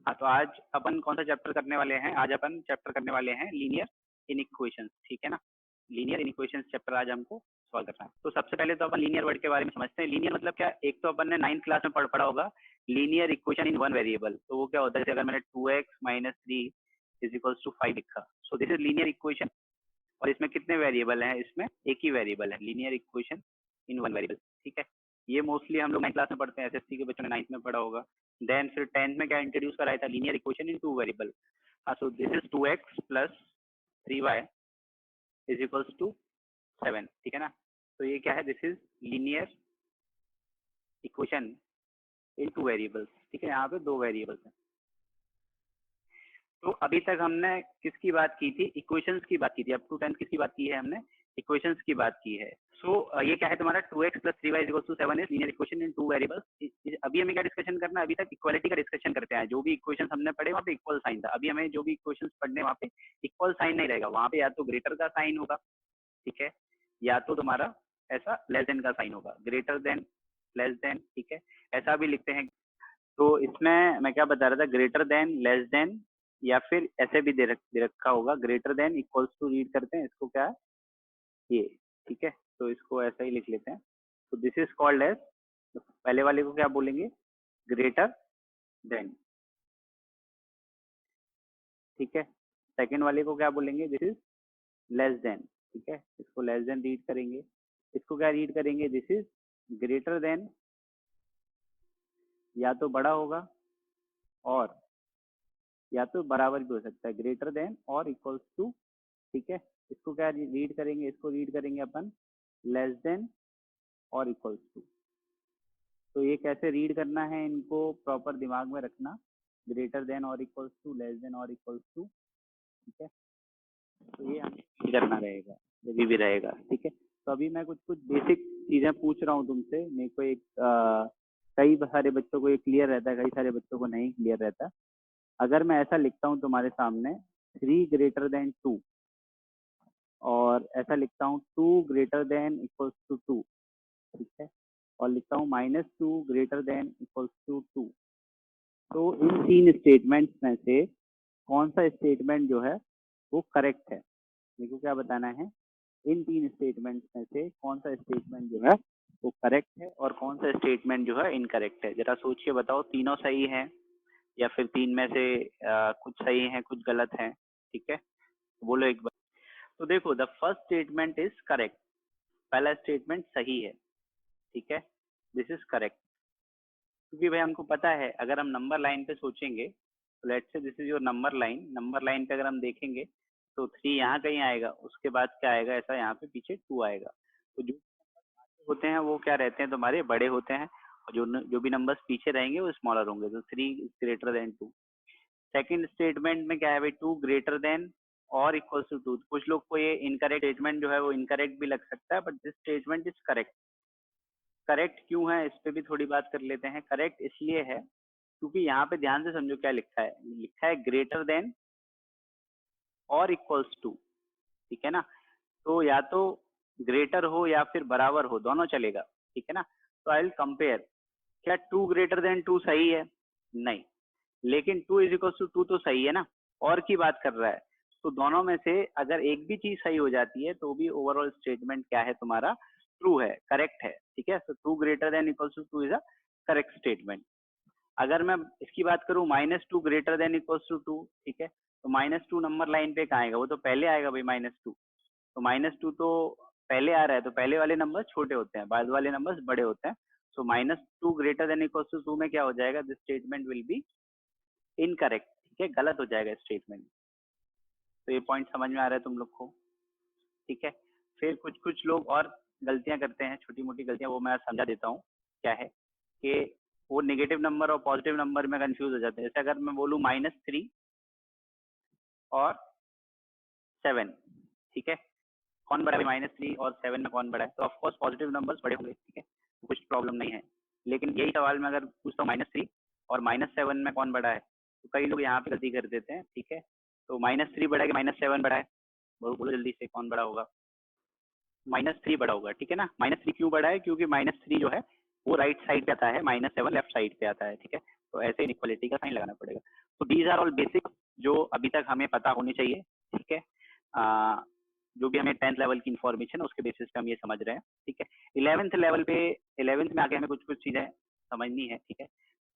हाँ, तो आज अपन कौन सा चैप्टर करने वाले हैं? आज अपन चैप्टर करने वाले हैं लीनियर इनइक्वेशंस, ठीक है ना। लीनियर इनइक्वेशंस चैप्टर आज हमको सॉल्व करना है। तो सबसे पहले तो अपन लीनियर वर्ड के बारे में समझते हैं। लीनियर मतलब क्या? एक तो अपन ने 9th क्लास में पढ़ा होगा linear equation in one variable. तो वो क्या होता है? जैसे अगर मैंने 2x - 3 = 5 लिखा, so this is linear equation. और इसमें कितने वेरिएबल हैं? इसमें एक ही वेरिएबल है, linear equation in one variable, ठीक है। ये मोस्टली हम लोग 9th क्लास में पढ़ते हैं, एसएससी के बच्चों ने 9th में पढ़ा होगा। देन फिर 10th में क्या इंट्रोड्यूस कराया था? Linear equation in two variable. हाँ, so this is 2x + 3y = 7, ठीक है ना। तो ये क्या है? This is linear equation in two variables, ठीक है। यहाँ पे दो वेरिएबल्स हैं। तो अभी तक हमने किसकी बात की थी? इक्वेशंस की बात की थी। अप टू 10th किसकी बात की है हमने? इक्वेशंस की बात की है। सो ये क्या है तुम्हारा? 2x + 3y = 7 is linear equation in two variables. अभी हमें क्या डिस्कशन करना है? अभी तक इक्वालिटी का डिस्कशन करते हैं। जो भी इक्वेशन हमने पढ़े वहाँ पे इक्वल साइन था। अभी हमें जो भी इक्वेशन पढ़ने वहाँ पे इक्वल साइन नहीं रहेगा। वहाँ पे या तो ग्रेटर का साइन होगा, ठीक है, या तो तुम्हारा ऐसा लेस देन का साइन होगा, ग्रेटर देन, लेस देन, ठीक है, ऐसा भी लिखते हैं। तो इसमें मैं क्या बता रहा था? ग्रेटर देन, लेस देन, या फिर ऐसे भी दे रखा होगा greater than equals to, read करते हैं इसको क्या है? ये, ठीक है। तो इसको ऐसा ही लिख लेते हैं। तो दिस इज कॉल्ड एज, पहले वाले को क्या बोलेंगे? ग्रेटर देन, ठीक है। सेकंड वाले को क्या बोलेंगे? दिस इज लेस देन, ठीक है। इसको लेस देन रीड करेंगे। इसको क्या रीड करेंगे? दिस इज ग्रेटर देन, या तो बड़ा होगा और या तो बराबर भी हो सकता है, ग्रेटर देन और इक्वल्स टू, ठीक है। इसको क्या रीड करेंगे? इसको रीड करेंगे अपन लेस देन और इक्वल्स टू। तो ये कैसे रीड करना है, इनको प्रॉपर दिमाग में रखना। ग्रेटर देन और इक्वल्स टू, लेस देन और इक्वल्स टू, ठीक है। तो ये हमें रीड करना रहेगा, ये भी रहेगा, ठीक है। तो अभी मैं कुछ कुछ बेसिक चीजें पूछ रहा हूँ तुमसे। मेरे को एक कई सारे बच्चों को ये क्लियर रहता है, कई सारे बच्चों को नहीं क्लियर रहता। अगर मैं ऐसा लिखता हूँ तुम्हारे सामने 3 > 2, और ऐसा लिखता हूँ 2 > इक्वल्स टू 2, ठीक है, और लिखता हूँ -2 > इक्वल्स टू 2, तो इन तीन स्टेटमेंट्स में से कौन सा स्टेटमेंट जो है वो करेक्ट है? मेरे को क्या बताना है? इन तीन स्टेटमेंट्स में से कौन सा स्टेटमेंट जो है वो करेक्ट है और कौन सा स्टेटमेंट जो है इनकरेक्ट है। जरा सोच के बताओ, तीनों सही है या फिर तीन में से कुछ सही है कुछ गलत है, ठीक है, बोलो एक बार। तो देखो, the first statement is correct, पहला स्टेटमेंट सही है, ठीक है, दिस इज करेक्ट। क्योंकि भाई हमको पता है, अगर हम नंबर लाइन पे सोचेंगे, तो let's say this is your number line. Number line पे अगर हम देखेंगे तो 3 यहाँ कहीं आएगा, उसके बाद क्या आएगा? ऐसा यहाँ पे पीछे 2 आएगा। तो जो होते हैं वो क्या रहते हैं? तुम्हारे बड़े होते हैं, और जो भी नंबर्स पीछे रहेंगे वो स्मॉलर होंगे। तो 3 ग्रेटर देन 2। सेकंड स्टेटमेंट में क्या है भाई? 2 ग्रेटर देन और इक्वल्स टू 2। कुछ लोग को ये इनकरेक्ट स्टेटमेंट जो है वो इनकरेक्ट भी लग सकता है, but this statement is correct. Correct क्यों है, इस पे भी थोड़ी बात कर लेते हैं। करेक्ट इसलिए है क्योंकि यहाँ पे ध्यान से समझो क्या लिखा है। लिखा है ग्रेटर देन और इक्वल्स टू, ठीक है ना। तो या तो ग्रेटर हो या फिर बराबर हो, दोनों चलेगा, ठीक है ना। तो आई विल कंपेयर। क्या 2 > 2 सही है? नहीं। लेकिन 2 = 2 तो सही है ना, और की बात कर रहा है। तो दोनों में से अगर एक भी चीज सही हो जाती है तो भी ओवरऑल स्टेटमेंट क्या है तुम्हारा? ट्रू है, करेक्ट है, ठीक है। तो 2 > 2 इज अ करेक्ट स्टेटमेंट। अगर मैं इसकी बात करूं -2 > 2, ठीक है, तो -2 नंबर लाइन पे कहाँ आएगा? वो तो पहले आएगा भाई, -2। तो -2 तो पहले आ रहा है, तो पहले वाले नंबर छोटे होते हैं, बाद वाले नंबर्स बड़े होते हैं। सो -2 > 2 में क्या हो जाएगा? This statement will be incorrect, ठीक है, गलत हो जाएगा स्टेटमेंट। तो ये पॉइंट समझ में आ रहा है तुम लोग को, ठीक है। फिर कुछ कुछ लोग और गलतियां करते हैं, छोटी मोटी गलतियां, वो मैं समझा देता हूँ। क्या है कि वो नेगेटिव नंबर और पॉजिटिव नंबर में कंफ्यूज हो जाते हैं। जैसे अगर मैं बोलूँ -3 और 7, ठीक है, कौन बड़ा है? -3 और 7 में कौन बड़ा है? तो ऑफकोर्स पॉजिटिव नंबर्स बड़े होंगे, ठीक है, कुछ प्रॉब्लम नहीं है। लेकिन यही सवाल में अगर पूछता हूँ -3 और -7 में कौन बड़ा है, तो कई लोग यहाँ पे गलती कर देते हैं, ठीक है। तो -3 बड़ा है कि -7 बड़ा है? बोलो जल्दी से, कौन बड़ा होगा? -3 बड़ा होगा, ठीक है ना। -3 क्यों बड़ा है? क्योंकि -3 जो है वो राइट साइड पे आता है, -7 लेफ्ट साइड पे आता है, ठीक है। तो ऐसे इनइक्वालिटी का साइन लगाना पड़ेगा। तो दीज आर ऑल बेसिक जो अभी तक हमें पता होनी चाहिए, ठीक है। जो भी हमें 10th लेवल की इंफॉर्मेशन उसके बेसिस पे हम ये समझ रहे हैं, ठीक है। 11th लेवल पे 11th में आगे हमें कुछ कुछ चीजें समझनी है, ठीक है।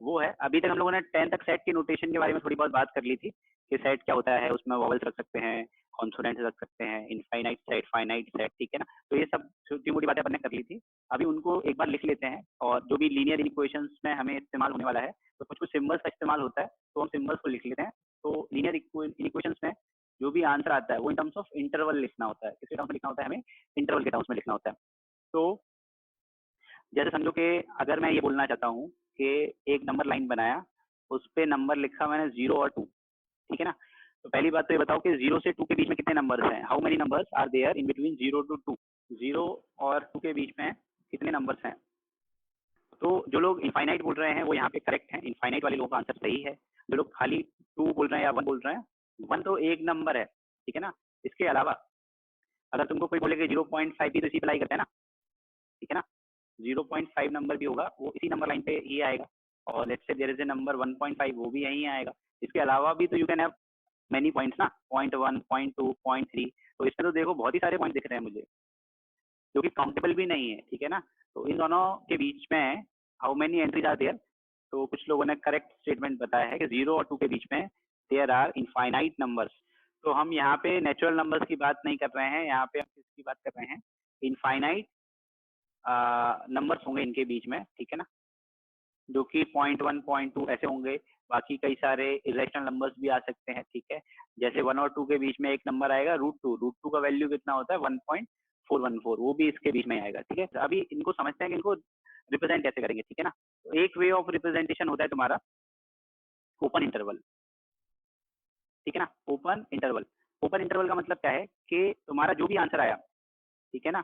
वो है, अभी तक हम लोगों ने 10 तक सेट के नोटेशन के बारे में थोड़ी बहुत बात कर ली थी कि सेट क्या होता है, उसमें वॉवल्स रख सकते हैं, कॉन्सोनेंट्स रख सकते हैं, इनफाइनाइट सेट, फाइनाइट सेट, ठीक है ना। तो ये सब छोटी मोटी बातें अपन ने कर ली थी। अभी उनको एक बार लिख लेते हैं, और जो भी लीनियर इक्वेशंस में हमें इस्तेमाल होने वाला है तो कुछ कुछ सिम्बल्स का इस्तेमाल होता है, तो हम सिम्बल्स को लिख लेते हैं। तो लीनियर इक्वेशंस में जो भी आंसर आता है वो इन टर्म्स ऑफ इंटरवल लिखना होता है। किस टर्म्स में लिखना होता है, हमें इंटरवल के टर्म्स में लिखना होता है। तो जैसे समझो कि अगर मैं ये बोलना चाहता हूँ कि एक नंबर लाइन बनाया, उस पे नंबर लिखा मैंने 0 और 2, ठीक है ना। तो पहली बात तो ये बताओ कि 0 से 2 के बीच में कितने नंबर्स हैं, how many numbers are there in between 0 to 2। 0 और 2 के बीच में कितने नंबर्स हैं। तो जो लोग इनफाइनाइट बोल रहे हैं वो यहाँ पे करेक्ट हैं, इनफाइनाइट वाले लोगों का आंसर सही है। जो लोग खाली 2 बोल रहे हैं या 1 बोल रहे हैं, 1 तो एक नंबर है, ठीक है ना। इसके अलावा अगर तुमको कोई बोले कि 0.5 भी तो इसी पे लाई करते हैं ना, ठीक है ना। 0.5 नंबर भी होगा वो इसी नंबर लाइन पे ही आएगा, और let's say there is a number 1.5 वो भी यहीं आएगा। इसके अलावा भी तो you can have many points ना, 0.1, 0.2, 0.3। तो इसमें तो देखो बहुत ही सारे पॉइंट दिख रहे हैं मुझे जो कि काउंटेबल भी नहीं है, ठीक है ना। तो इन दोनों के बीच में how many entries are there, तो कुछ लोगों ने करेक्ट स्टेटमेंट बताया है कि 0 और 2 के बीच में देयर आर इनफाइनाइट नंबर्स। तो हम यहाँ पे नेचुरल नंबर्स की बात नहीं कर रहे हैं, यहाँ पे हम किसकी बात कर रहे हैं, इनफाइनाइट नंबर्स होंगे इनके बीच में, ठीक है ना, जो कि 0.1, 0.2 ऐसे होंगे। बाकी कई सारे इरेशनल नंबर्स भी आ सकते हैं, ठीक है। जैसे 1 और 2 के बीच में एक नंबर आएगा √2, √2 का वैल्यू कितना होता है 1.414, वो भी इसके बीच में आएगा, ठीक है। अभी इनको समझते हैं कि इनको रिप्रेजेंट कैसे करेंगे, ठीक है ना। तो एक वे ऑफ रिप्रेजेंटेशन होता है तुम्हारा ओपन इंटरवल, ठीक है ना। ओपन इंटरवल, ओपन इंटरवल का मतलब क्या है कि तुम्हारा जो भी आंसर आया, ठीक है ना,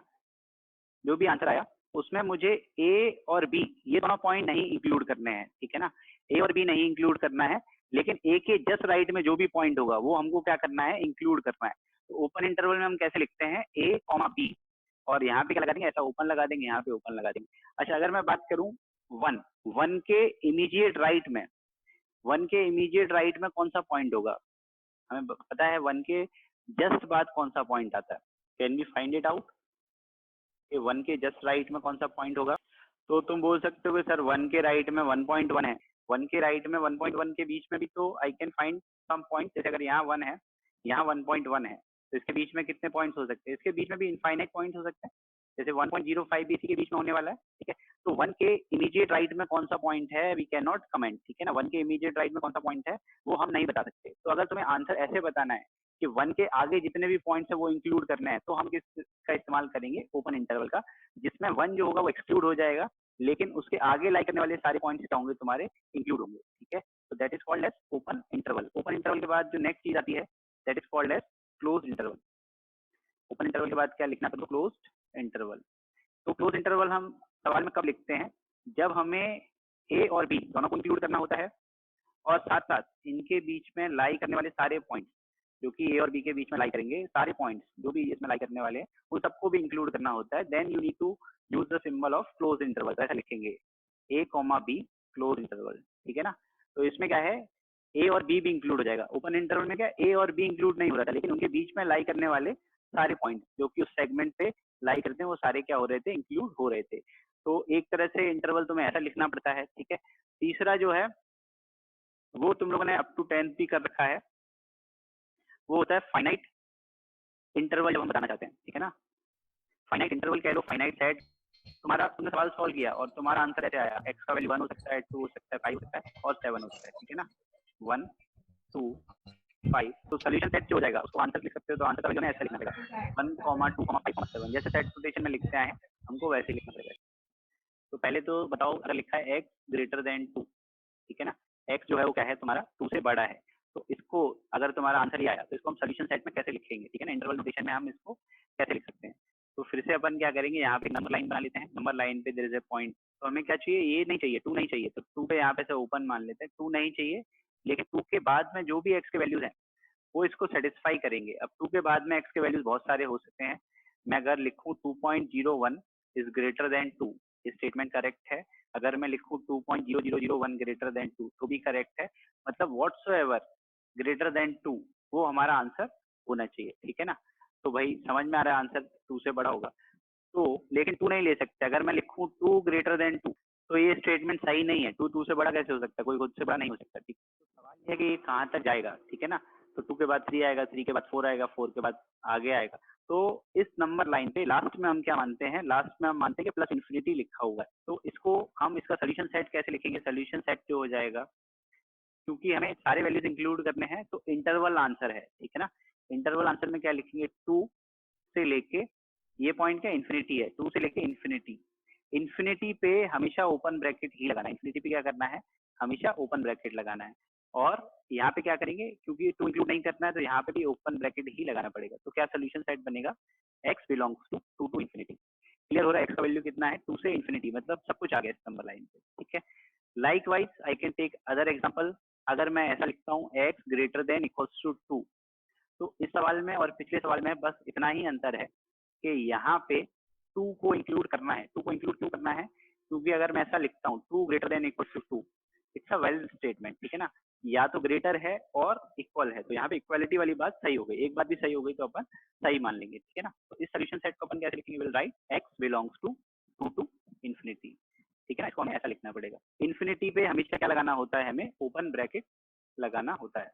जो भी आंसर आया उसमें मुझे ए और बी ये दोनों पॉइंट नहीं इंक्लूड करने हैं, ठीक है ना। ए और बी नहीं इंक्लूड करना है, लेकिन ए के जस्ट राइट में जो भी पॉइंट होगा वो हमको क्या करना है, इंक्लूड करना है। तो ओपन इंटरवल में हम कैसे लिखते हैं, ए कॉमा बी, और यहाँ पे क्या लगा देंगे, ऐसा ओपन लगा देंगे, यहाँ पे ओपन लगा देंगे। अच्छा, अगर मैं बात करूँ 1 के इमीडिएट राइट में, 1 के इमीडिएट राइट में कौन सा पॉइंट होगा, हमें पता है 1 के जस्ट बाद कौन सा पॉइंट आता है, can we find it out कि 1 के जस्ट राइट में कौन सा पॉइंट होगा। तो तुम बोल सकते हो कि सर 1 के राइट में 1.1 है, 1 के राइट में 1.1 के बीच में भी तो I can find some point. जैसे अगर यहाँ 1 है, यहाँ 1.1 है, तो इसके बीच में कितने पॉइंट्स हो सकते हैं, इसके बीच में भी इनफाइनाइट पॉइंट्स हो सकते हैं। जैसे 1.05 भी इसी के बीच में होने वाला है, ठीक है। तो 1 के इमीडिएट राइट में कौन सा पॉइंट है, वी कैन नॉट कमेंट, ठीक है ना। 1 के इमीडिएट राइट में कौन सा पॉइंट है वो हम नहीं बता सकते। तो अगर तुम्हें आंसर ऐसे बताना है कि 1 के आगे जितने भी पॉइंट्स है वो इंक्लूड करना है, तो हम किसका इस्तेमाल करेंगे, ओपन इंटरवल का, जिसमें 1 जो होगा वो एक्सक्लूड हो जाएगा, लेकिन उसके आगे लाई करने वाले सारे पॉइंट्स क्या होंगे, तुम्हारे इंक्लूड होंगे, ठीक है। तो that is called as open interval. Open interval के बाद जो नेक्स्ट चीज आती है that is called as close interval. Open interval के बाद क्या लिखना है, तो क्लोज इंटरवल। तो क्लोज इंटरवल हम सवाल में कब लिखते हैं, जब हमें ए और बी दोनों को इंक्लूड करना होता है, और साथ साथ इनके बीच में लाई करने वाले सारे पॉइंट्स जो कि ए और बी के बीच में लाई करेंगे, सारे पॉइंट्स जो भी इसमें लाई करने वाले हैं उन सबको भी इंक्लूड करना होता है। Then you need to use the symbol of close interval. ऐसा लिखेंगे A comma B close interval, ठीक है ना। तो इसमें क्या है, ए और बी भी इंक्लूड हो जाएगा। ओपन इंटरवल में क्या ए और बी इंक्लूड नहीं हो रहा था, लेकिन उनके बीच में लाई करने वाले सारे पॉइंट जो कि उस सेगमेंट पे लाई करते हैं वो सारे क्या हो रहे थे, इंक्लूड हो रहे थे। तो एक तरह से इंटरवल तुम्हें ऐसा लिखना पड़ता है, ठीक है। तीसरा जो है वो तुम लोगों ने अप टू 10th भी कर रखा है, वो होता है फाइनाइट इंटरवल। जब हम बताना चाहते हैं, ठीक है ना, फाइनाइट इंटरवल कह लो, फाइनाइट सेट। तुम्हारा तुमने सवाल सॉल्व किया और तुम्हारा आंसर ऐसे आया, एक्स का वैल्यू 1 हो सकता है, 2 हो सकता है, 5 हो सकता है और 7 हो सकता है, ठीक है ना। 1, 2, 5, तो सोल्यूशन सेट जो हो जाएगा उसको आंसर लिख सकते हो। तो आंसर का वैल्यू ऐसा लिखना पड़ेगा 1, 2, 5, 7, जैसे सेट नोटेशन में लिखते हैं हमको वैसे लिखना पड़ेगा। तो पहले तो बताओ, अगर लिखा है एक्स ग्रेटर देन 2, ठीक है ना, एक्स जो है वो क्या है तुम्हारा 2 से बड़ा है, तो इसको अगर तुम्हारा आंसर ही आया तो इसको हम सोल्यूशन सेट में कैसे लिखेंगे, ठीक है ना, इंटरवल नोटेशन में हम इसको कैसे लिख सकते हैं। तो फिर से अपन क्या करेंगे, यहाँ पे नंबर लाइन बना लेते हैं, नंबर लाइन पे देयर इज ए पॉइंट। तो हमें क्या चाहिए, ये नहीं चाहिए, 2 नहीं चाहिए, तो 2 पे यहाँ पे से ओपन मान लेते हैं, 2 नहीं चाहिए, लेकिन 2 के बाद में जो भी एक्स के वैल्यूज हैं वो इसको सेटिस्फाई करेंगे। अब 2 के बाद में एक्स के वैल्यूज बहुत सारे हो सकते हैं। मैं अगर लिखूँ 2.01 इज ग्रेटर देन 2, ये स्टेटमेंट करेक्ट है, अगर मैं लिखूं 2.0001 ग्रेटर देन 2 तो भी करेक्ट है, मतलब व्हाटसोएवर ग्रेटर देन 2 वो हमारा आंसर होना चाहिए, ठीक है ना। तो भाई समझ में आ रहा है आंसर 2 से बड़ा होगा। तो लेकिन 2 नहीं ले सकते, अगर मैं लिखूं 2 ग्रेटर देन 2 तो ये स्टेटमेंट सही नहीं है। 2 से बड़ा कैसे हो सकता है, कोई खुद से बड़ा नहीं हो सकता, ठीक। तो सवाल ये है कि ये कहाँ तक जाएगा, ठीक है ना। तो 2 के बाद 3 आएगा, 3 के बाद 4 आएगा, 4 के बाद आगे आएगा। तो इस नंबर लाइन पे लास्ट में हम क्या मानते हैं, लास्ट में हम मानते हैं कि प्लस इन्फिनिटी लिखा हुआ है। तो इसको हम इसका सोल्यूशन सेट कैसे लिखेंगे, सोल्यूशन सेट जो हो जाएगा, क्योंकि हमें सारे वैल्यूज इंक्लूड करने हैं तो इंटरवल आंसर है, ठीक है ना। इंटरवल आंसर में क्या लिखेंगे, 2 से लेके, ये पॉइंट क्या इन्फिनिटी है, 2 से लेके इन्फिनिटी। इन्फिनिटी पे हमेशा ओपन ब्रैकेट ही लगाना है, इन्फिनिटी पे क्या करना है, हमेशा ओपन ब्रैकेट लगाना है। और यहाँ पे क्या करेंगे, क्योंकि 2 इंक्लूड नहीं करना है तो यहाँ पे भी ओपन ब्रैकेट ही लगाना पड़ेगा। तो क्या सोल्यूशन सेट बनेगा, x belongs to 2 to infinity. Clear हो रहा है, x का वैल्यू कितना है, 2 से इन्फिनिटी, मतलब सब कुछ आ गया इस नंबर लाइन पे, ठीक है। Likewise I can take other example. अगर मैं ऐसा लिखता हूँ x greater than equals to 2, तो इस सवाल में और पिछले सवाल में बस इतना ही अंतर है कि यहाँ पे 2 को इंक्लूड करना है। 2 को इंक्लूड क्यों करना है, क्योंकि अगर मैं ऐसा लिखता हूँ 2 greater than equal to 2, it's a well statement, ठीक है ना। या तो ग्रेटर है और इक्वल है, तो यहाँ पे इक्वालिटी वाली बात सही हो गई, एक बात भी सही हो गई तो अपन सही मान लेंगे, ठीक है ना। तो इस सोल्यूशन सेट को अपन कैसे लिखेंगे, will write x belongs to 2 to infinity, ठीक है ना। इसको हमें ऐसा लिखना पड़ेगा। इन्फिनिटी पे हमेशा क्या लगाना होता है, हमें ओपन ब्रैकेट लगाना होता है।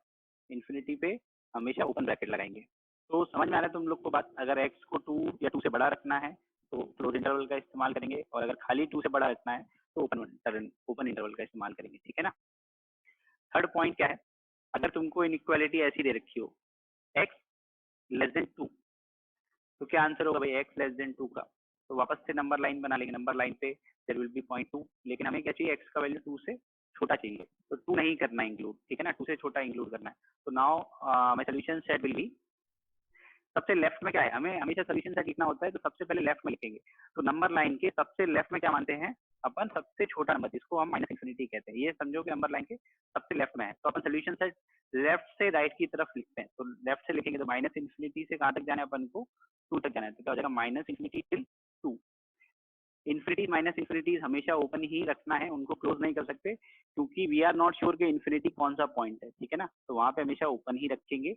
इन्फिनिटी पे हमेशा ओपन ब्रैकेट लगाएंगे। तो समझ में आ रहा है तुम लोग को बात। अगर x को 2 या 2 से बड़ा रखना है तो क्लोज इंटरवल का इस्तेमाल करेंगे, और अगर खाली 2 से बड़ा रखना है तो ओपन इंटरवल का इस्तेमाल करेंगे, ठीक है ना। थर्ड पॉइंट क्या है, अगर तुमको इनइक्वालिटी ऐसी दे रखी हो x लेस देन 2, तो क्या आंसर होगा भाई x लेस देन 2 का। तो वापस से नंबर लाइन बना लेंगे, नंबर लाइन पे देयर विल बी 0.2, लेकिन हमें क्या चाहिए, x का वैल्यू 2 से छोटा चाहिए, तो 2 नहीं करना इंक्लूड, ठीक है ना, 2 से छोटा इंक्लूड करना है। तो now my solution set will be, सबसे लेफ्ट में क्या है, हमें हमेशा सोल्यूशन सेट लिखना होता है तो सबसे पहले लेफ्ट में लिखेंगे। तो नंबर लाइन के सबसे लेफ्ट में क्या मानते हैं अपन, सबसे छोटा नंबर, जिसको हम माइनस इन्फिनिटी कहते हैं, ये समझो कि नंबर लाइन के सबसे लेफ्ट में है। तो अपन सोल्यूशन सेट लेफ्ट से राइट की तरफ लिखते हैं। तो लेफ्ट से लिखेंगे तो माइनस इन्फिनिटी से कहाँ तक जाना है अपन को, 2 तक जाना है। तो क्या हो जाएगा, minus infinity till 2। Infinity minus infinity हमेशा ओपन ही रखना है, उनको क्लोज नहीं कर सकते, क्योंकि वी आर नॉट श्योर कि इन्फिनिटी कौन सा पॉइंट है, ठीक है ना। तो वहां पे हमेशा ओपन ही रखेंगे।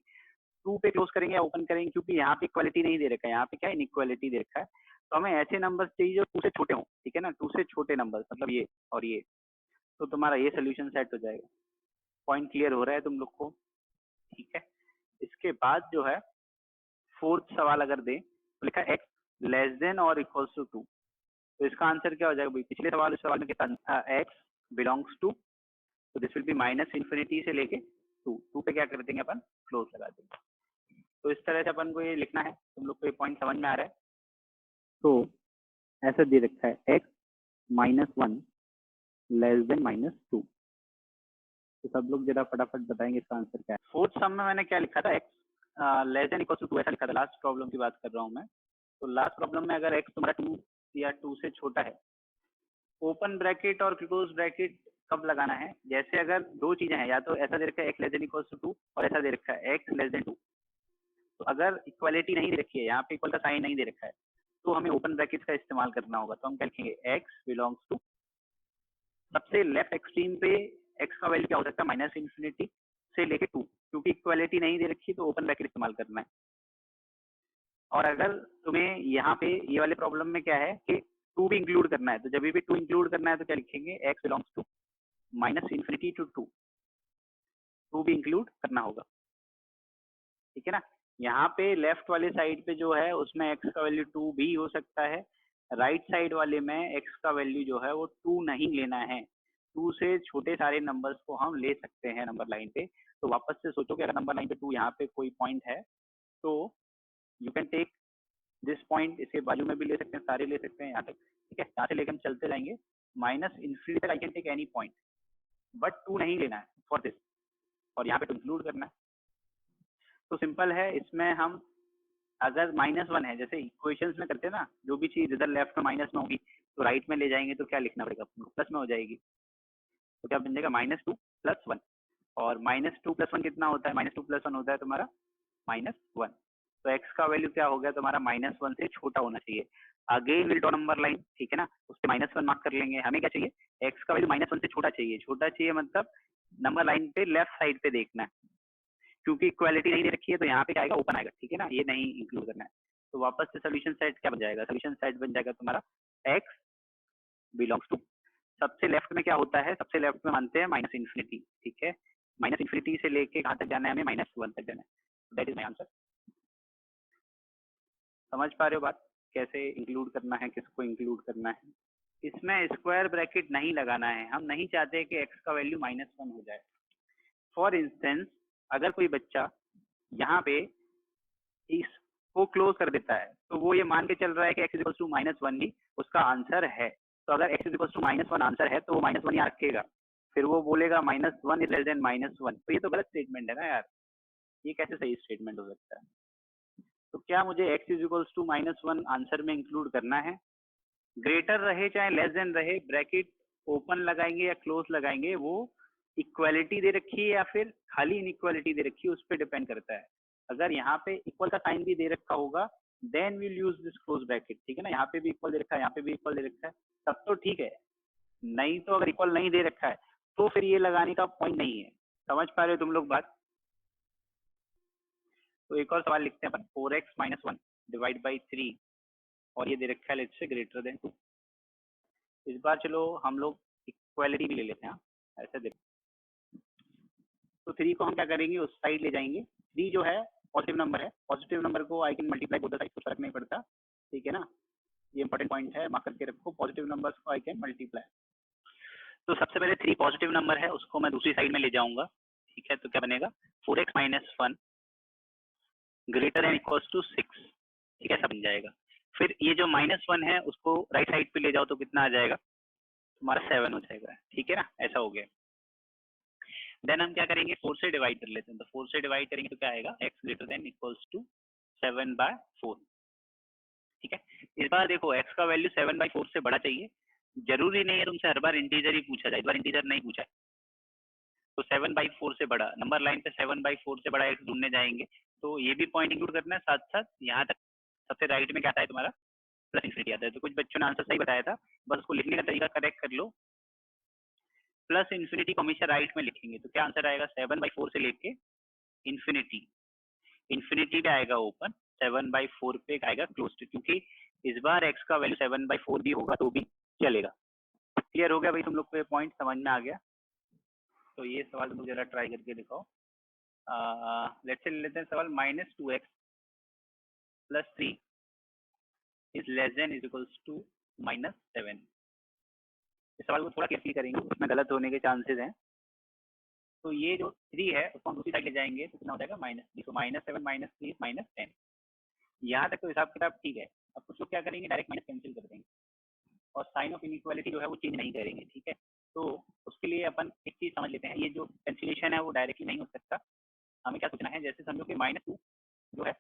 2 पे क्लोज करेंगे या ओपन करेंगे, क्योंकि यहाँ पे इक्वालिटी नहीं दे रखा है, यहाँ पे क्या है, इनइक्वालिटी दे रखा है। तो हमें ऐसे नंबर चाहिए जो 2 से छोटे हों, ठीक है ना, 2 से छोटे नंबर, मतलब ये और ये। तो तुम्हारा ये सोल्यूशन सेट हो जाएगा। पॉइंट क्लियर हो रहा है तुम लोग को, ठीक है। इसके बाद जो है फोर्थ सवाल अगर दे तो लिखा है x लेस देन और इक्वल्स टू 2, तो इसका आंसर क्या हो जाएगा भाई, पिछले सवाल इस सवाल में कितना, x बिलोंग्स टू, तो this will be minus infinity से लेके 2 पे क्या कर देंगे अपन, क्लोज लगा देंगे। तो इस तरह से अपन को ये लिखना है। तुम लोग को ये पॉइंट समझ में आ रहा है। तो ऐसा दे रखा है x -1 लेस देन -2, तो सब लोग जरा फटाफट बताएंगे इसका आंसर क्या है। फोर्थ सम में मैंने क्या लिखा था, x less than equal to 2 ऐसा लिखा था। लास्ट प्रॉब्लम की बात कर रहा हूँ मैं। तो लास्ट प्रॉब्लम में अगर x तुम्हारा 2 या 2 से छोटा है, ओपन ब्रैकेट और क्लोज ब्रैकेट कब लगाना है, जैसे अगर दो चीजें हैं, या तो ऐसा दे रखा है x less than equal to 2 और ऐसा दे रखा है x लेस देन 2। तो अगर इक्वालिटी नहीं दे रखी है, यहाँ पे इक्वल का साइन नहीं दे रखा है, तो हमें ओपन ब्रैकेट का इस्तेमाल करना होगा। तो हम क्या लिखेंगे, x बिलोंग्स टू, सबसे लेफ्ट एक्सट्रीम पे x का वैल्यू क्या हो सकता है, माइनस इन्फिनिटी से लेके 2, क्योंकि इक्वालिटी नहीं दे रखी तो ओपन ब्रैकेट इस्तेमाल करना है। और अगर तुम्हें यहाँ पे ये वाले प्रॉब्लम में क्या है कि 2 भी इंक्लूड करना है, तो जब भी 2 इंक्लूड करना है तो क्या लिखेंगे, x belongs to minus infinity to 2 भी इंक्लूड करना होगा, ठीक है ना। यहाँ पे लेफ्ट वाले साइड पे जो है उसमें x का वैल्यू 2 भी हो सकता है, राइट साइड वाले में x का वैल्यू जो है वो 2 नहीं लेना है। 2 से छोटे सारे नंबर्स को हम ले सकते हैं नंबर लाइन पे। तो वापस से सोचो कि अगर नंबर लाइन पे 2 यहाँ पे कोई पॉइंट है तो you can take this point, इसके बाजू में भी ले सकते हैं, सारे ले सकते हैं यहाँ तक, ठीक है। यहाँ से लेकर हम चलते जाएंगे माइनस इन्फिनिटी तक, I can take any point, but 2 नहीं लेना है फॉर दिस, और यहाँ पे तो इंक्लूड करना है। तो सिंपल है, इसमें हम अगर -1 है, जैसे इक्वेशंस में करते हैं ना, जो भी चीज इधर लेफ्ट में माइनस में होगी तो राइट में ले जाएंगे तो क्या लिखना पड़ेगा, प्लस में हो जाएगी। तो क्या बन जाएगा, -2 + 1, और -2 + 1 कितना होता है, -2 + 1 होता है तुम्हारा -1। तो x का वैल्यू क्या हो गया तुम्हारा, -1 से छोटा होना चाहिए। Again will draw number line, ठीक है ना, उस पर -1 मार्क कर लेंगे। हमें क्या चाहिए, एक्स का वैल्यू -1 से छोटा चाहिए। छोटा चाहिए मतलब नंबर लाइन पे लेफ्ट साइड पे देखना है, क्योंकि इक्वालिटी नहीं दे रखी है तो यहाँ पे क्या आएगा, ओपन आएगा, ठीक है ना, ये नहीं इंक्लूड करना है। तो वापस से सोल्यूशन सेट क्या बन जाएगा, सोल्यूशन सेट बन जाएगा तुम्हारा एक्स बिलोंग्स टू, सबसे लेफ्ट में क्या होता है, सबसे लेफ्ट में मानते हैं -∞, ठीक है, -∞ से लेके कहाँ तक जाना है, हमें -1 तक जाना है। That is my answer. समझ पा रहे हो बात, कैसे इंक्लूड करना है, किसको इंक्लूड करना है। इसमें स्क्वायर ब्रैकेट नहीं लगाना है, हम नहीं चाहते कि एक्स का वैल्यू -1 हो जाए। फॉर इंस्टेंस अगर कोई बच्चा यहाँ पे इसको क्लोज कर देता है तो वो ये मान के चल रहा है कि x इक्वल्स टू -1 ही उसका आंसर है। तो अगर x इक्वल्स टू -1 आंसर है तो वो -1 ही रखेगा, फिर वो बोलेगा -1 इज लेस देन -1। तो ये तो गलत स्टेटमेंट है ना यार, ये कैसे सही स्टेटमेंट हो सकता है। तो क्या मुझे x इक्वल्स टू -1 आंसर में इंक्लूड करना है, ग्रेटर रहे चाहे लेस देन रहे, ब्रैकेट ओपन लगाएंगे या क्लोज लगाएंगे, वो इक्वालिटी दे रखी है या फिर खाली इनइक्वालिटी दे रखी है, उस पर डिपेंड करता है। अगर यहाँ पे इक्वल का साइन भी दे रखा होगा then will use this close bracket, ठीक है ना, यहाँ पे भी इक्वल दे रखा है, यहाँ पे भी इक्वल दे रखा है, तब तो ठीक है। नहीं तो अगर इक्वल नहीं दे रखा है तो फिर ये लगाने का पॉइंट नहीं है। समझ पा रहे हो तुम लोग बात। तो एक और सवाल लिखते हैं अपन, 4x - 1 डिवाइड बाई 3 और ये दे रखा है लेट्स से ग्रेटर देन 2। इस बार चलो हम लोग इक्वालिटी भी ले लेते हैं, ऐसे देखो। तो 3 को हम क्या करेंगे, उस साइड ले जाएंगे। 3 जो है पॉजिटिव नंबर है, पॉजिटिव नंबर को I can multiply both the side, कुछ फर्क नहीं पड़ता, ठीक है ना, ये इंपॉर्टेंट पॉइंट है, मार्क करके रखो, पॉजिटिव नंबर्स को आई कैन मल्टीप्लाई। तो सबसे पहले 3 पॉजिटिव नंबर है, उसको मैं दूसरी साइड में ले जाऊंगा, ठीक है। तो क्या बनेगा, 4x - 1 greater than equals to 6, ठीक है, ऐसा बन जाएगा। फिर ये जो -1 है उसको राइट साइड पे ले जाओ तो कितना आ जाएगा, तुम्हारा 7 हो जाएगा, ठीक है ना, ऐसा हो गया। देन हम क्या करेंगे, 4 से डिवाइड कर लेते हैं। तो 4 से डिवाइड करेंगे तो क्या आएगा, x greater than equals to 7/4, ठीक है। इस बार देखो x का वैल्यू 7/4 से बड़ा चाहिए, जरूरी नहीं है तुमसे हर बार इंटीजर ही पूछा जाए, इस बार इंटीजर नहीं पूछा है। तो 7/4 से बड़ा, नंबर लाइन पे 7/4 से बड़ा x ढूंढने जाएंगे, तो ये भी पॉइंट इंक्लूड करना है, साथ साथ यहाँ तक सबसे राइट में क्या आता है तुम्हारा, +∞ आता है। तो कुछ बच्चों ने आंसर सही बताया था, बस उसको लिखने का तरीका करेक्ट कर लो। +∞ को हमेशा राइट में लिखेंगे, तो क्या आंसर आएगा, 7/4 से लेके इन्फिनिटी, इन्फिनिटी पे आएगा ओपन, 7/4 पे आएगा क्लोज टू, क्योंकि इस बार x का वैल्यू 7/4 भी होगा तो भी चलेगा। क्लियर हो गया भाई तुम लोग को, ये पॉइंट समझ में आ गया। तो ये सवाल तुम जरा ट्राई करके दिखाओ। लेट्स से लेते हैं सवाल, -2x + 3 is less than is equals to -7। इस सवाल को थोड़ा केयरफुली करेंगे, उसमें गलत होने के चांसेस हैं। तो ये जो 3 है उसको हम दूसरी साइड ले जाएंगे तो कितना हो जाएगा, -3। तो -7 - 3 -10। यहाँ तक तो हिसाब किताब ठीक है। अब कुछ लोग क्या करेंगे, डायरेक्ट माइनस कैंसिल कर देंगे और साइन ऑफ इनइक्वालिटी जो है वो चेंज नहीं करेंगे, ठीक है। तो उसके लिए अपन एक चीज समझ लेते हैं, ये जो कैंसिलेशन है वो डायरेक्टली नहीं हो सकता। हमें क्या सोचना है, जैसे समझो कि -2 जो है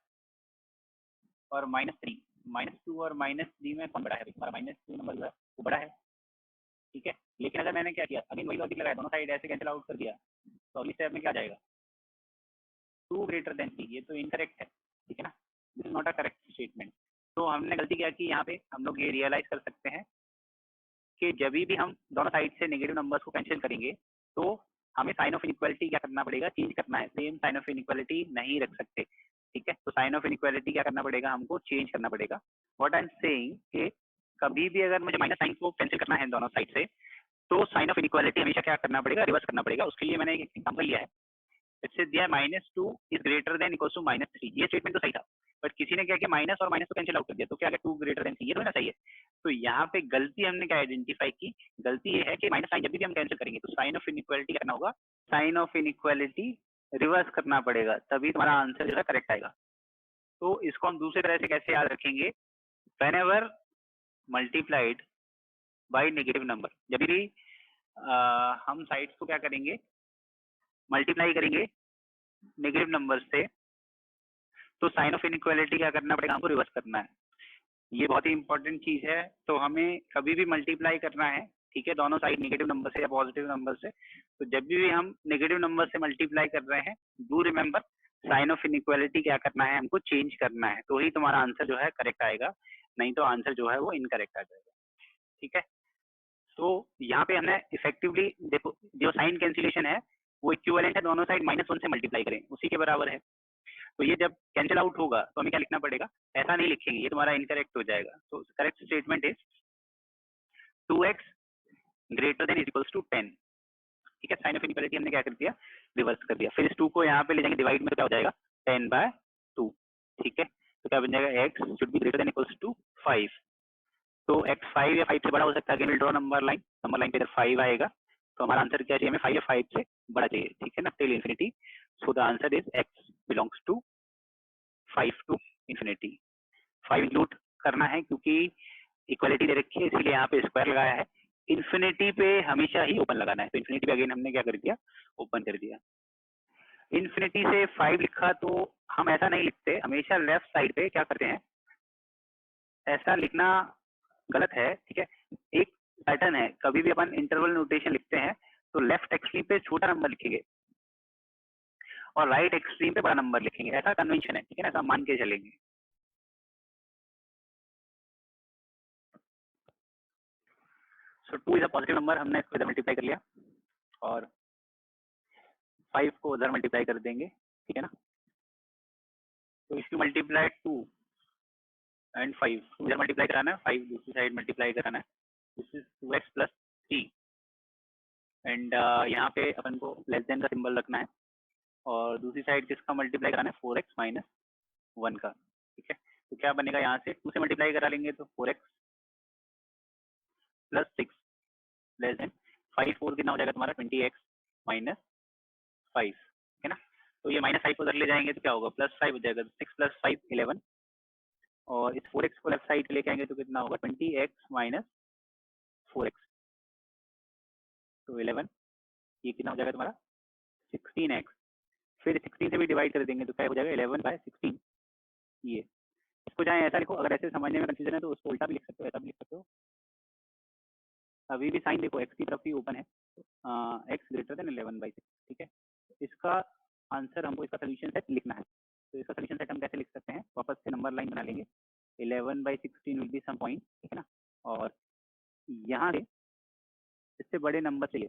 और -3, -2 और -3 में कौन बड़ा है, हमारा -2 नंबर जो है वो बड़ा है, ठीक है। लेकिन अगर मैंने क्या किया, अगेन वही लॉजिक लगाया, दोनों साइड ऐसे कैंसिल आउट कर दिया, तो अगली स्टेप में क्या जाएगा, 2 ग्रेटर देन 3। ये तो इनकरेक्ट है, ठीक है ना, this is not a correct statement. तो हमने गलती क्या की, यहाँ पे हम लोग ये रियलाइज कर सकते हैं कि जब भी हम दोनों साइड से नेगेटिव नंबर्स को कैंसिल करेंगे तो हमें साइन ऑफ इनइक्वालिटी क्या करना पड़ेगा, चेंज करना है। सेम साइन ऑफ इनइक्वालिटी नहीं रख सकते, ठीक है। तो साइन ऑफ इनइक्वालिटी क्या करना पड़ेगा, हमको चेंज करना पड़ेगा। व्हाट आई एम सेइंग कि कभी भी अगर मुझे माइनस साइन को कैंसिल करना है दोनों साइड से, तो साइन ऑफ इनइक्वालिटी हमेशा क्या करना पड़ेगा, रिवर्स करना पड़ेगा। उसके लिए मैंने एक एग्जांपल लिया है, इससे दिया है -2 is greater than equals to -3। ये स्टेटमेंट तो सही था, बट किसी ने क्या किया, माइनस और माइनस को कैंसिल आउट कर दिया, तो क्या 2 ग्रेटर देन 3, ये तो ना सही है। तो यहाँ पे गलती हमने क्या आइडेंटिफाई की, गलती ये है कि माइनस साइन जब भी हम कैंसिल करेंगे तो साइन ऑफ इनइक्वालिटी करना होगा, साइन ऑफ इनइक्वालिटी रिवर्स करना पड़ेगा, तभी तुम्हारा आंसर जो है करेक्ट आएगा। तो इसको हम दूसरे तरह से कैसे याद रखेंगे, whenever multiplied by negative number, जब भी हम साइड्स को क्या करेंगे, मल्टीप्लाई करेंगे नेगेटिव नंबर से, तो साइन ऑफ इनइक्वालिटी क्या करना पड़ेगा, हमको रिवर्स करना है। ये बहुत ही इंपॉर्टेंट चीज है। तो हमें कभी भी मल्टीप्लाई करना है, ठीक है, दोनों साइड नेगेटिव नंबर से या पॉजिटिव नंबर से, तो जब भी हम नेगेटिव नंबर से मल्टीप्लाई कर रहे हैं, do remember sign of inequality क्या करना है, हमको चेंज करना है, तो ही तुम्हारा आंसर जो है करेक्ट आएगा। नहीं तो आंसर जो है वो इनकरेक्ट आ जाएगा। ठीक है, तो यहाँ पे हमने इफेक्टिवली देखो जो साइन कैंसिलेशन है वो इक्विवेलेंट है, दोनों साइड -1 से मल्टीप्लाई करें उसी के बराबर है। तो ये जब कैंसिल आउट होगा तो हमें क्या लिखना पड़ेगा, ऐसा नहीं लिखेंगे, ये तुम्हारा इनकरेक्ट हो जाएगा। तो correct statement is 2x greater than equals to 10। ठीक है, साइन ऑफ इनइक्वालिटी हमने क्या कर दिया, रिवर्स कर दिया। फिर इस 2 को यहाँ पे ले जाएंगे डिवाइड में, तो क्या हो जाएगा 10/2। ठीक है, तो क्या बन जाएगा, x should be greater than equals to 5। तो x 5 या 5 से बड़ा हो सकता है। Again will draw number line पे इधर 5 आएगा, तो हमारा आंसर क्या चाहिए, हमें 5 या 5 से बड़ा चाहिए। ठीक है ना, till infinity. So the answer is x belongs to 5 to infinity. 5 include करना है क्योंकि इक्वालिटी दे रखी है, इसलिए यहाँ पे स्क्वायर लगाया है। इन्फिनिटी पे हमेशा ही ओपन लगाना है, तो इन्फिनिटी पे अगेन हमने क्या कर दिया, ओपन कर दिया। इन्फिनिटी से 5 लिखा तो हम ऐसा नहीं लिखते, हमेशा लेफ्ट साइड पे क्या करते हैं, ऐसा लिखना गलत है। ठीक है, एक पैटर्न है, कभी भी अपन इंटरवल नोटेशन लिखते हैं तो लेफ्ट एक्सट्रीम पे छोटा नंबर लिखेंगे और राइट एक्सट्रीम पे बड़ा नंबर लिखेंगे, ऐसा कन्वेंशन है। ठीक है ना, ऐसा मान के चलेंगे। सो 2 इज अ पॉजिटिव नंबर, हमने इसको इधर मल्टीप्लाई कर लिया और 5 को उधर मल्टीप्लाई कर देंगे। ठीक है ना, तो इफ यू मल्टीप्लाई 2 एंड 5, इधर मल्टीप्लाई कराना है, 5 दूसरी साइड मल्टीप्लाई कराना है। This is 2x plus 3 and यहाँ पे अपन को लेस देन का सिंबल रखना है और दूसरी साइड किसका मल्टीप्लाई कराना है, 4x माइनस 1 का। ठीक है, तो क्या बनेगा, यहाँ से 2 से मल्टीप्लाई करा लेंगे तो 4x प्लस 6 लेस देन 5, 4 कितना हो जाएगा तुम्हारा 20x माइनस 5। है ना, तो ये -5 को उधर ले जाएंगे तो क्या होगा, +5 हो जाएगा। 6 + 5 11 और इस 4x को लेफ्ट साइड लेके आएंगे तो कितना होगा, 20x माइनस 4x, तो 11, ये कितना हो जाएगा तुम्हारा 16x। फिर 16 से भी डिवाइड कर देंगे तो क्या हो जाएगा 11/16। ये इसको चाहे ऐसा लिखो, अगर ऐसे समझने में कंफ्यूजन है तो उसको उल्टा भी लिख सकते हो, ऐसा भी लिख सकते हो। अभी भी साइन देखो x की तरफ ही ओपन है, x ग्रेटर देन 11/6। ठीक है, इसका आंसर हमको, इसका सोल्यूशन सेट लिखना है। तो इसका सोल्यूशन सेट हम कैसे लिख सकते हैं, वापस से नंबर लाइन बना लेंगे। 11/16 विल बी सम पॉइंट। ठीक है ना, और यहाँ से इससे बड़े नंबर चाहिए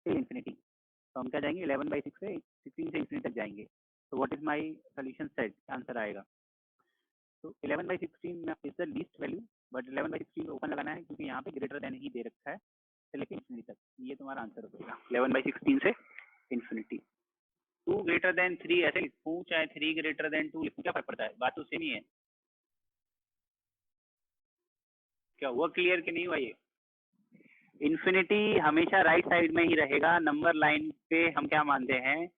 टिल इन्फिनिटी, तो हम क्या जाएंगे 11/6 से 16 से इन्फिनिटी तक जाएंगे। तो what is my solution set, answer आएगा। तो 11/16 is the least value, but 11/16 open लगाना है क्योंकि यहाँ पे ग्रेटर देन ही दे रखा है से लेके इन्फिनिटी तक। ये तुम्हारा आंसर हो जाएगा 11/16 से इन्फिनिटी। 2 ग्रेटर देन 3 ऐसे लिखूं चाहे 3 ग्रेटर देन 2 लिखूं, क्या फर्क पड़ता है, बात तो सेम ही है। क्या हुआ क्लियर कि नहीं हुआ, ये इन्फिनिटी हमेशा राइट साइड में ही रहेगा। नंबर लाइन पे हम क्या मानते हैं,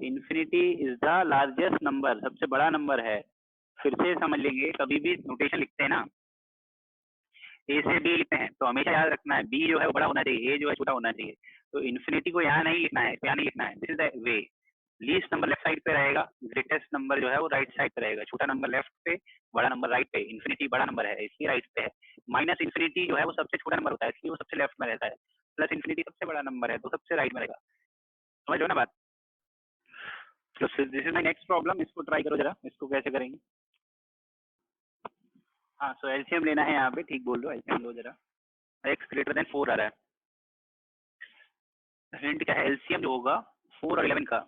infinity is the largest number, सबसे बड़ा नंबर है। फिर से समझ लेंगे, कभी भी नोटेशन लिखते हैं ना, ए से बी लिखते हैं तो हमेशा याद रखना है बी जो है वो बड़ा होना चाहिए, ए जो है छोटा होना चाहिए। तो इन्फिनिटी को यहाँ नहीं लिखना है, यहाँ नहीं लिखना है। This is the way, least number left side पे रहेगा, ग्रेटेस्ट नंबर जो है वो राइट साइड पे रहेगा, छोटा नंबर लेफ्ट पे, बड़ा नंबर राइट पे। इन्फिनिटी बड़ा नंबर है इसलिए राइट पे है। माइनस इन्फिनिटी जो है वो सबसे छोटा नंबर होता है इसलिए वो सबसे लेफ्ट में रहता है। प्लस इन्फिनिटी सबसे बड़ा नंबर है तो सबसे राइट में रहेगा। समझ लो ना बात। तो this is my next problem, इसको ट्राई करो जरा, इसको कैसे करेंगे। हाँ, सो एलसीएम लेना है यहाँ पे, ठीक बोल रहे हो, एलसीएम लो जरा। x ग्रेटर देन 4 आ रहा है, हिंट क्या है, एलसीएम जो होगा 4 और 11 का,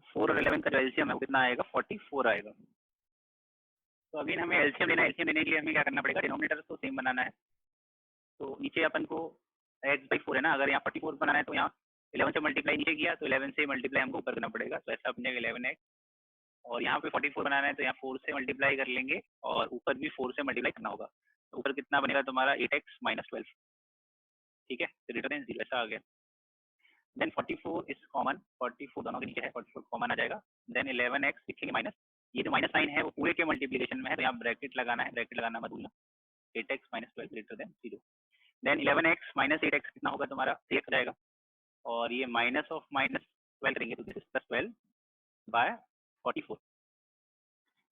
4 और 11 का जो एलसीएम है वो कितना आएगा, 44 आएगा। तो अगेन हमें एलसीएम लेना है, एलसीएम लेने के लिए हमें क्या करना पड़ेगा, डिनोमिनेटर तो सेम बनाना है। तो नीचे अपन को x/4 है ना, अगर यहाँ 44 बनाना है तो यहाँ 11 से मल्टीप्लाई नीचे किया तो 11 से मल्टीप्लाई हमको करना पड़ेगा, तो ऐसा बन जाएगा 11x। और यहाँ पे 44 बनाना है तो यहाँ 4 से मल्टीप्लाई कर लेंगे और ऊपर भी 4 से मल्टीप्लाई करना होगा, तो ऊपर कितना बनेगा तुम्हारा 8x माइनस 12। ठीक है, ग्रेटर देन 0 ऐसा आ गया। देन 44 इज कॉमन, 44 दोनों के नीचे है, 44 कॉमन आ जाएगा। देन 11x लिखेंगे माइनस, ये जो माइनस साइन है वो पूरे के मल्टीप्लिकेशन में है तो यहाँ ब्रैकेट लगाना है, ब्रैकेट लगाना मत भूलना। 8x minus 12 greater than 0। Then 11x minus 8x कितना होगा तुम्हारा 3x हो जाएगा, और ये माइनस ऑफ माइनस 12 करेंगे तो दिस इज +12/44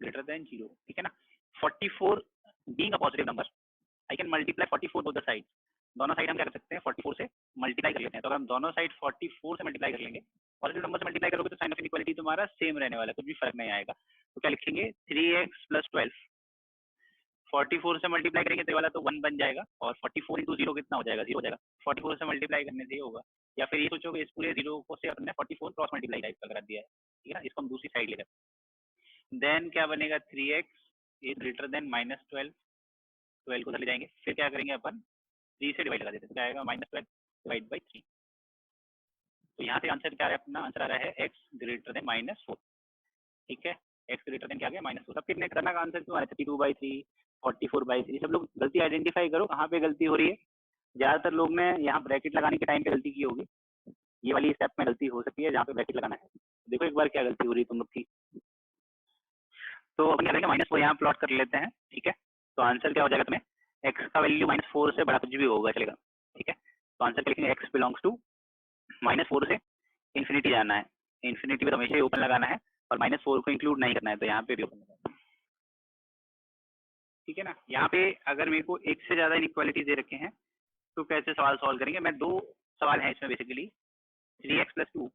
ग्रेटर देन 0। ठीक है ना, 44 being a positive number, I can multiply 44 both the side. दोनों साइड हम क्या कर सकते हैं 44 से मल्टीप्लाई कर लेते हैं, तो अगर हम दोनों साइड 44 से मल्टीप्लाई कर लेंगे पॉजिटिव नंबर से मल्टीप्लाई करोगे तो साइन ऑफ इनइक्वालिटी तुम्हारा सेम रहने वाला है, कुछ भी फर्क नहीं आएगा। तो क्या लिखेंगे 3x + 12, 44 से मल्टीप्लाई करेंगे तो ये वाला तो 1 बन जाएगा, और 44 इंटू 0 कितना हो जाएगा, 0 हो जाएगा। 44 से मल्टीप्लाई करने से ये होगा, या फिर ये सोचोगे इस पूरे 0 को से अपने 44 क्रॉस मल्टीप्लाई टाइप का करा दिया है, ठीक है ना, इसको हम दूसरी साइड लेकर, देन क्या बनेगा 3x इज ग्रेटर देन -12, 12 को चले जाएंगे, फिर क्या करेंगे अपन 3 से डिवाइड लगा देते हैं, क्या आएगा -12 डिवाइड बाई 3। तो यहाँ से आंसर क्या है, अपना आंसर आ रहा है x ग्रेटर देन -4, ठीक है, x ग्रेटर देन क्या आ गया -4। अब कितने करना का आंसर क्यों आ रहा है 32/3, 44/3, सब लोग गलती आइडेंटिफाई करो कहाँ पे गलती हो रही है। ज्यादातर लोग ने यहाँ ब्रैकेट लगाने के टाइम पे गलती की होगी, ये वाली स्टेप में गलती हो सकती है जहाँ पे ब्रैकेट लगाना है। देखो एक बार क्या गलती हो रही है तुम लोग की। तो अपन क्या करेंगे -4 यहाँ प्लॉट कर लेते हैं, ठीक है। तो आंसर क्या हो जाएगा तुम्हें, x का वैल्यू -4 से बड़ा कुछ भी होगा चलेगा, ठीक है। तो आंसर क्या लिखेंगे, x बिलोंग्स टू -4 से इन्फिनिटी जाना है, इन्फिनिटी में तो हमेशा ही ओपन लगाना है और -4 को इंक्लूड नहीं करना है, तो यहाँ पे भी ओपन लगाना है, ठीक है ना। यहाँ पे अगर मेरे को एक से ज्यादा इनइक्वालिटी दे रखे हैं तो कैसे सवाल सॉल्व करेंगे, मैं 2 सवाल हैं इसमें बेसिकली, 3x + 2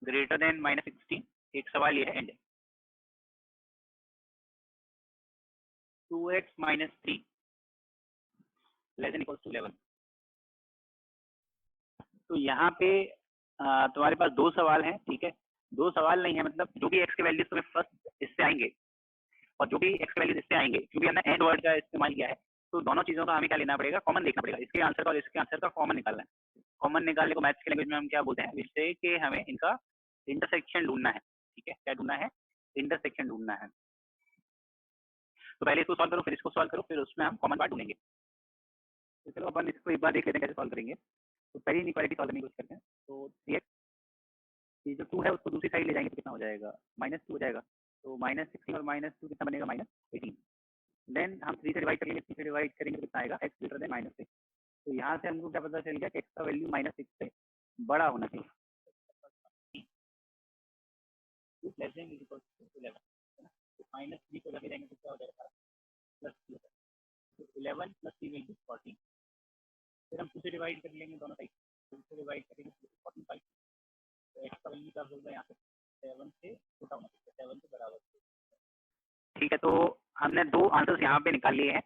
ग्रेटर देन -16, एक सवाल ये है, and 2x - 3 less than equal to 11। तो यहाँ पे तुम्हारे पास 2 सवाल हैं, ठीक है। 2 सवाल नहीं है, मतलब जो भी x के वैल्यूज तुम्हें फर्स्ट इससे आएंगे और जो भी x के वैल्यूज इससे आएंगे, क्योंकि हमने एंड वर्ड का इस्तेमाल किया है तो दोनों चीजों का हमें क्या लेना पड़ेगा, कॉमन देखना पड़ेगा, इसके आंसर का और इसके आंसर का कॉमन निकालना है। कॉमन निकालने को मैथ्स के लैंग्वेज में हम क्या बोलते हैं, जिससे कि हमें इनका इंटरसेक्शन ढूंढना है, ठीक है। क्या ढूंढना है, इंटरसेक्शन ढूंढना है। तो पहले इसको सॉल्व करो, फिर इसको सॉल्व करो, फिर उसमें हम कॉमन पार्ट ढूंढेंगे। तो चलो अपन इसको एक बार देख लेते हैं कैसे सॉल्व करेंगे। तो पहली इनइक्वालिटी सॉल्व करने की कोशिश करते हैं। तो 3x, ये जो 2 है उसको दूसरी साइड ले जाएंगे तो कितना हो जाएगा, -2 हो जाएगा। तो -16 और -2 कितना बनेगा, -18। देन हम 3 से डिवाइड करेंगे, 3 से डिवाइड करेंगे तो कितना आएगा, x ग्रेटर देन -6। तो यहाँ से हमको क्या पता चल गया कि x का वैल्यू -6 से बड़ा होना चाहिए, -11 को लगे जाएंगे तो क्या हो जाएगा, +3, तो 11 + 3 विल बी 14। फिर हम 2 से डिवाइड कर लेंगे दोनों साइड, 2 से डिवाइड करेंगे तो 45। तो x का वैल्यू क्या होगा यहाँ पे, 7 से छोटा होना चाहिए, 7 से बराबर, ठीक है। तो हमने 2 आंसर्स यहाँ पे निकाल लिए हैं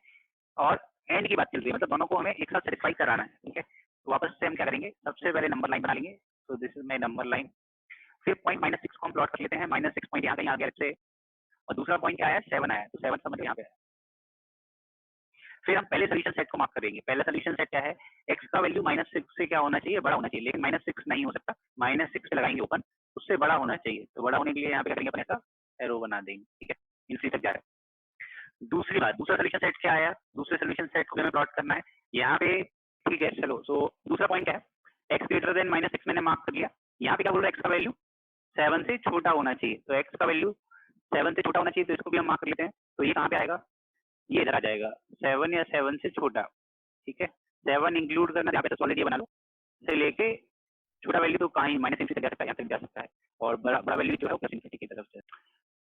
और एंड की बात चल रही है, मतलब दोनों को हमें एक साथ सेटिस्फाई कराना है, ठीक है। तो वापस से हम क्या करेंगे, सबसे पहले नंबर लाइन बना लेंगे। तो this is my number line. फिर पॉइंट -6 को हम प्लॉट कर लेते हैं, -6 पॉइंट यहाँ कहीं आ गया से, और दूसरा पॉइंट क्या आया, 7 आया, तो 7 समझ यहाँ पे आया। फिर हम पहले सोल्यूशन सेट को मार्क करेंगे। पहला सोल्यूशन सेट क्या है, x का वैल्यू -6 से क्या होना चाहिए, बड़ा होना चाहिए, लेकिन -6 नहीं हो सकता, -6 पे लगाएंगे ओपन, उससे बड़ा होना चाहिए। तो बड़ा होने के लिए यहाँ पे करेंगे अपन ऐसा एरो बना देंगे, ठीक है, इनफिनिटी तक जा रहा है। दूसरी बात, दूसरा सोल्यूशन सेट क्या आया, दूसरे सोल्यूशन सेट को हमें प्लॉट करना है यहाँ पे, ठीक है। चलो, सो दूसरा पॉइंट क्या है, x ग्रेटर देन -6 मैंने मार्क कर लिया। यहाँ पे क्या बोल रहा है, x का वैल्यू 7 से छोटा होना चाहिए, तो x का वैल्यू 7 से छोटा होना चाहिए, तो इसको भी हम मार्क कर लेते हैं। तो ये कहाँ पे आएगा, ये इधर आ जाएगा, 7 या 7 से छोटा, ठीक है। 7 इंक्लूड करना, यहाँ पे तो सॉलिड ये बना लो, से लेके छोटा वैल्यू तो कहीं -∞ तक जा सकता है, यहाँ तक जा सकता है, और बड़ा वैल्यू जो है वो +∞ की तरफ से।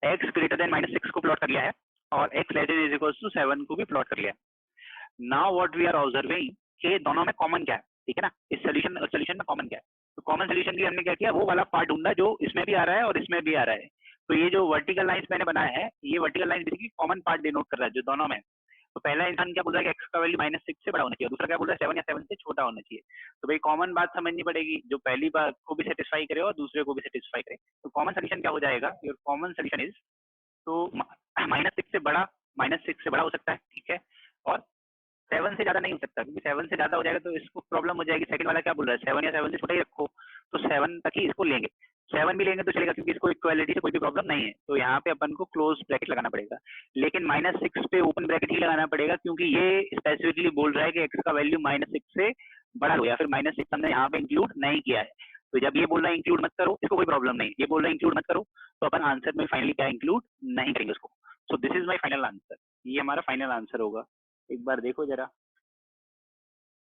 x ग्रेटर देन -6 को प्लॉट कर लिया है और x लेस देन = 7 को भी प्लॉट कर लिया है। Now what we are observing कि दोनों में कॉमन क्या है, ठीक है ना, इस सोल्यूशन में कॉमन क्या है। तो कॉमन सोल्यूशन की हमने क्या किया, वो वाला पार्ट ढूंढा जो इसमें भी आ रहा है और इसमें भी आ रहा है। तो ये जो वर्टिकल लाइंस मैंने बनाया है, ये vertical line basically common part denote कर रहा है जो दोनों में। तो पहला इंसान क्या बोल रहा है कि x का वैल्यू -6 से बड़ा होना चाहिए, दूसरा क्या बोल रहा है 7 या 7 से छोटा होना चाहिए। तो भाई कॉमन बात समझनी पड़ेगी, जो पहली बात को भी सेटिस्फाई करे और दूसरे को भी सेटिस्फाई करे। तो कॉमन सोल्यूशन क्या हो जाएगा, योर कॉमन सोल्यूशन इज, तो -6 से बड़ा, -6 से बड़ा हो सकता है, ठीक है, और 7 से ज्यादा नहीं हो सकता, क्योंकि 7 से ज्यादा हो जाएगा तो इसको प्रॉब्लम हो जाएगी। सेकंड वाला क्या बोल रहा है, 7 या 7 से छोटा ही रखो, तो 7 तक ही इसको लेंगे। 7 भी लेंगे तो चलेगा, क्योंकि इसको इक्वालिटी से कोई भी प्रॉब्लम नहीं है। तो यहाँ पे अपन को क्लोज ब्रैकेट लगाना पड़ेगा, लेकिन -6 पे ओपन ब्रैकेट ही लगाना पड़ेगा, क्योंकि ये स्पेसिफिकली बोल रहा है कि x का वैल्यू -6 से बड़ा हो, या फिर -6 हमने यहाँ पे इंक्लूड नहीं किया है। तो जब ये बोल रहा है इंक्लूड मत करो, इसको कोई प्रॉब्लम नहीं, ये बोल रहा है इंक्लूड मत करो, तो अपन आंसर में फाइनली क्या इंक्लूड नहीं करेंगे उसको। So this is my final answer, ये हमारा फाइनल आंसर होगा। एक बार देखो जरा,